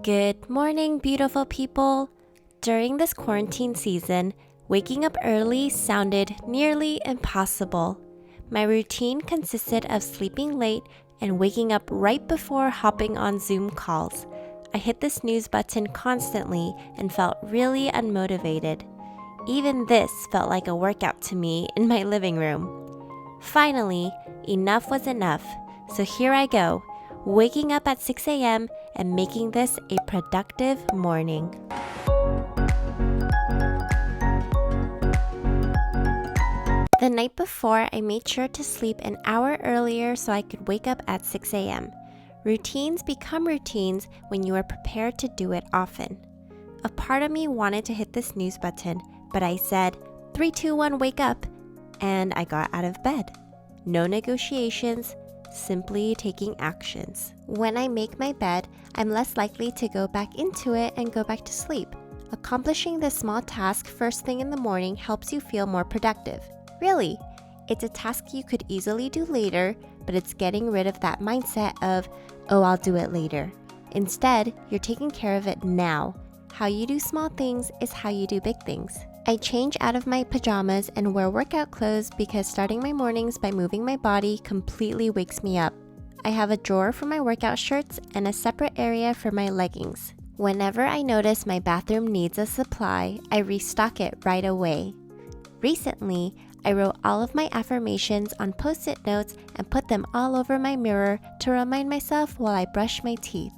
Good morning, beautiful people. During this quarantine season, waking up early sounded nearly impossible. My routine consisted of sleeping late and waking up right before hopping on Zoom calls. I hit the snooze button constantly and felt really unmotivated. Even this felt like a workout to me in my living room. Finally, enough was enough, so here I go, waking up at 6 a.m. and making this a productive morning. The night before, I made sure to sleep an hour earlier so I could wake up at 6 a.m. Routines become routines when you are prepared to do it often. A part of me wanted to hit the snooze button, but I said, 3, 2, 1, wake up, and I got out of bed. No negotiations, simply taking actions. When I make my bed, I'm less likely to go back into it and go back to sleep. Accomplishing this small task first thing in the morning helps you feel more productive. Really, it's a task you could easily do later, but it's getting rid of that mindset of, oh, I'll do it later. Instead, you're taking care of it now. How you do small things is how you do big things. I change out of my pajamas and wear workout clothes because starting my mornings by moving my body completely wakes me up. I have a drawer for my workout shirts and a separate area for my leggings. Whenever I notice my bathroom needs a supply, I restock it right away. Recently, I wrote all of my affirmations on Post-it notes and put them all over my mirror to remind myself while I brush my teeth.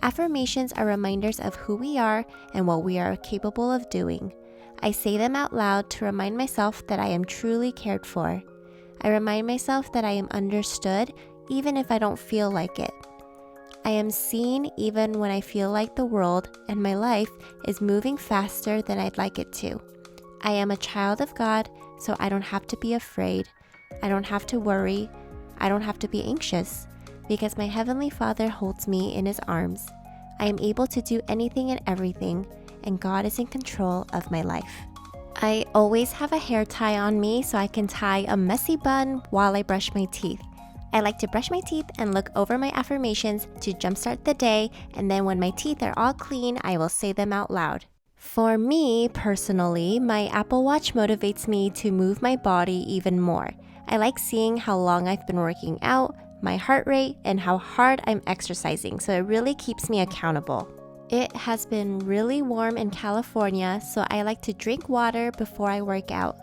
Affirmations are reminders of who we are and what we are capable of doing. I say them out loud to remind myself that I am truly cared for. I remind myself that I am understood even if I don't feel like it. I am seen even when I feel like the world and my life is moving faster than I'd like it to. I am a child of God, so I don't have to be afraid. I don't have to worry. I don't have to be anxious because my Heavenly Father holds me in His arms. I am able to do anything and everything, and God is in control of my life. I always have a hair tie on me so I can tie a messy bun while I brush my teeth. I like to brush my teeth and look over my affirmations to jumpstart the day, and then when my teeth are all clean, I will say them out loud. For me, personally, my Apple Watch motivates me to move my body even more. I like seeing how long I've been working out, my heart rate, and how hard I'm exercising, so it really keeps me accountable. It has been really warm in California, so I like to drink water before I work out.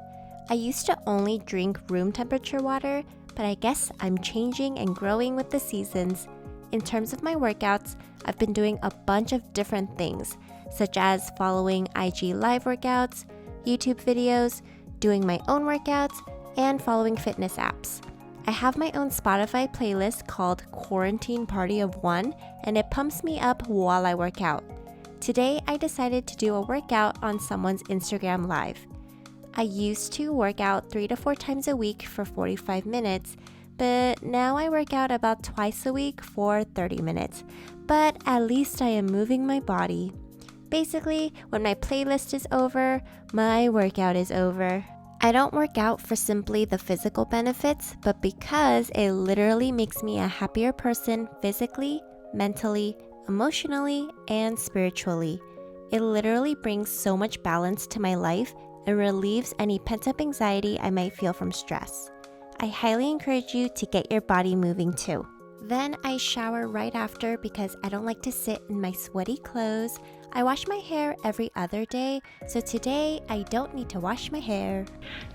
I used to only drink room temperature water, but I guess I'm changing and growing with the seasons. In terms of my workouts, I've been doing a bunch of different things, such as following IG live workouts, YouTube videos, doing my own workouts, and following fitness apps. I have my own Spotify playlist called Quarantine Party of One, and it pumps me up while I work out. Today, I decided to do a workout on someone's Instagram Live. I used to work out 3 to 4 times a week for 45 minutes, but now I work out about twice a week for 30 minutes. But at least I am moving my body. Basically, when my playlist is over, my workout is over. I don't work out for simply the physical benefits, but because it literally makes me a happier person physically, mentally, emotionally, and spiritually. It literally brings so much balance to my life and relieves any pent-up anxiety I might feel from stress. I highly encourage you to get your body moving too. Then I shower right after because I don't like to sit in my sweaty clothes. I wash my hair every other day, so today I don't need to wash my hair.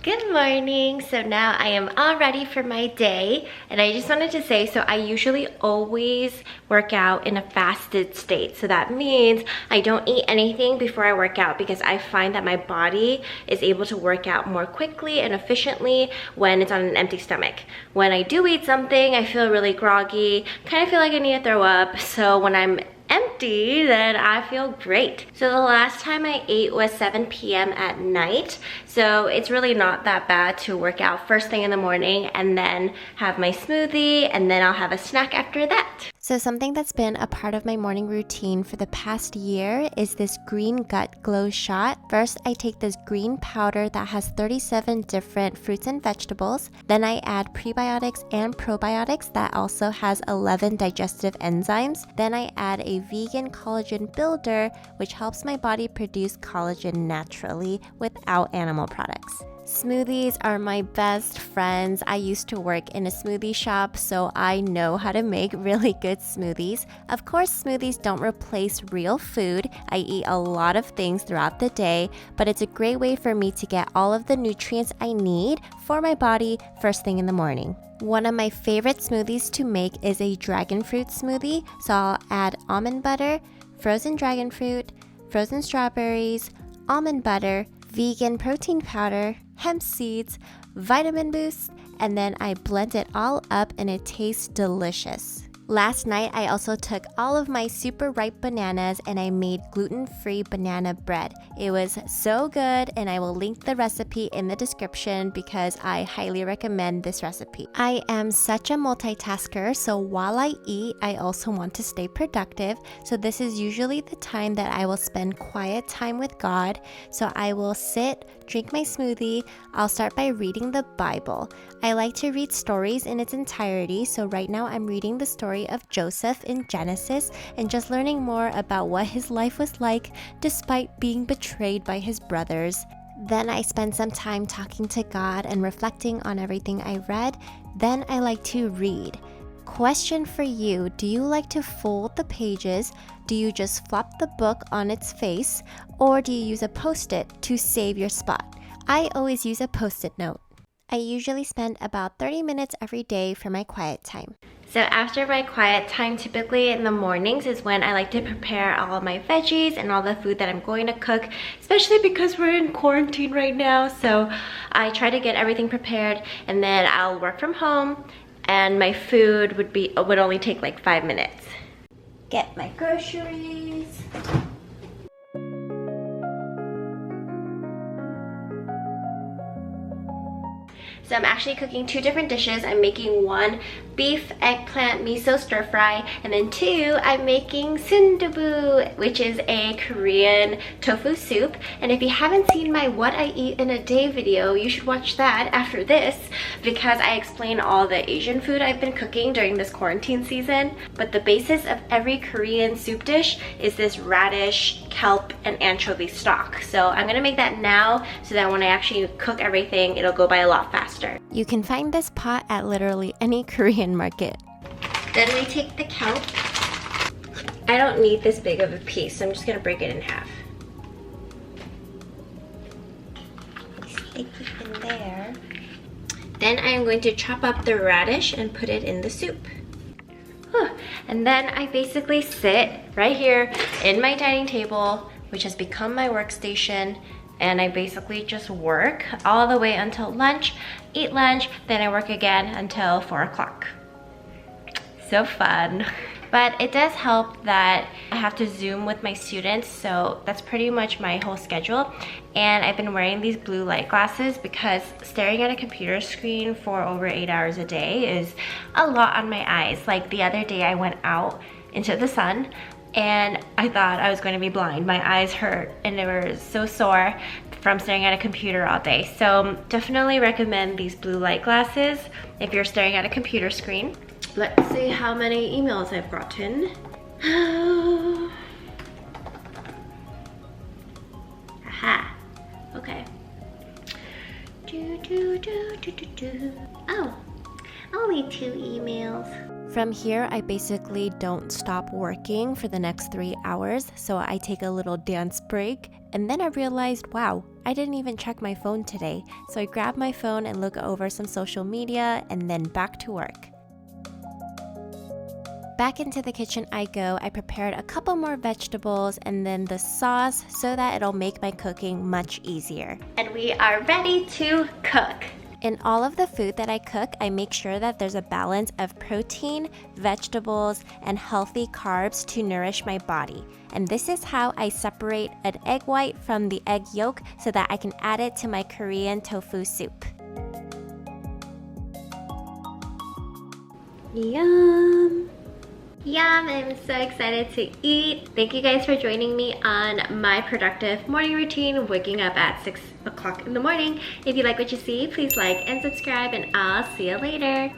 Good morning. So now I am all ready for my day, and I just wanted to say, so I usually always work out in a fasted state. So that means I don't eat anything before I work out because I find that my body is able to work out more quickly and efficiently when it's on an empty stomach. When I do eat something, I feel really groggy, kind of feel like I need to throw up. So when I'm empty, then I feel great. So the last time I ate was 7 p.m. at night. So it's really not that bad to work out first thing in the morning and then have my smoothie, and then I'll have a snack after that. So something that's been a part of my morning routine for the past year is this green gut glow shot. First, I take this green powder that has 37 different fruits and vegetables. Then I add prebiotics and probiotics that also has 11 digestive enzymes. Then I add a vegan collagen builder, which helps my body produce collagen naturally without animal products. Smoothies are my best friends. I used to work in a smoothie shop, so I know how to make really good smoothies. Of course, smoothies don't replace real food. I eat a lot of things throughout the day, but it's a great way for me to get all of the nutrients I need for my body first thing in the morning. One of my favorite smoothies to make is a dragon fruit smoothie. So I'll add almond butter, frozen dragon fruit, frozen strawberries, almond butter, vegan protein powder, hemp seeds, vitamin boost, and then I blend it all up and it tastes delicious. Last night, I also took all of my super ripe bananas and I made gluten-free banana bread. It was so good, and I will link the recipe in the description because I highly recommend this recipe. I am such a multitasker, so while I eat, I also want to stay productive. So this is usually the time that I will spend quiet time with God. So I will sit, drink my smoothie. I'll start by reading the Bible. I like to read stories in its entirety, so right now I'm reading the story of Joseph in Genesis and just learning more about what his life was like despite being betrayed by his brothers. Then I spend some time talking to God and reflecting on everything I read. Then I like to read. Question for you: do you like to fold the pages? Do you just flop the book on its face? Or do you use a post-it to save your spot? I always use a post-it note. I usually spend about 30 minutes every day for my quiet time. So after my quiet time, typically in the mornings is when I like to prepare all of my veggies and all the food that I'm going to cook, especially because we're in quarantine right now. So I try to get everything prepared, and then I'll work from home, and my food would only take like 5 minutes. Get my groceries. So I'm actually cooking 2 different dishes. I'm making 1 beef eggplant miso stir fry, and then 2 I'm making sundubu, which is a Korean tofu soup. And if you haven't seen my what I eat in a day video, you should watch that after this, because I explain all the Asian food I've been cooking during this quarantine season. But the basis of every Korean soup dish is this radish, kelp, and anchovy stock. So I'm gonna make that now so that when I actually cook everything, it'll go by a lot faster. You can find this pot at literally any Korean market. Then we take the kelp. I don't need this big of a piece, so I'm just gonna break it in half. Stick it in there. Then I am going to chop up the radish and put it in the soup. And then I basically sit right here in my dining table, which has become my workstation, and I basically just work all the way until lunch, eat lunch, then I work again until 4 o'clock. So fun. But it does help that I have to Zoom with my students, so that's pretty much my whole schedule. And I've been wearing these blue light glasses because staring at a computer screen for over 8 hours a day is a lot on my eyes. Like the other day I went out into the sun and I thought I was going to be blind. My eyes hurt and they were so sore from staring at a computer all day. So definitely recommend these blue light glasses if you're staring at a computer screen. Let's see how many emails I've gotten. Aha, okay. Oh, only 2 emails. From here, I basically don't stop working for the next 3 hours, so I take a little dance break, and then I realized, wow, I didn't even check my phone today. So I grab my phone and look over some social media, and then back to work. Back into the kitchen I go. I prepared a couple more vegetables and then the sauce so that it'll make my cooking much easier. And we are ready to cook. In all of the food that I cook, I make sure that there's a balance of protein, vegetables, and healthy carbs to nourish my body. And this is how I separate an egg white from the egg yolk so that I can add it to my Korean tofu soup. Yum! Yum, I'm so excited to eat. Thank you guys for joining me on my productive morning routine, waking up at 6 o'clock in the morning. If you like what you see, please like and subscribe, and I'll see you later.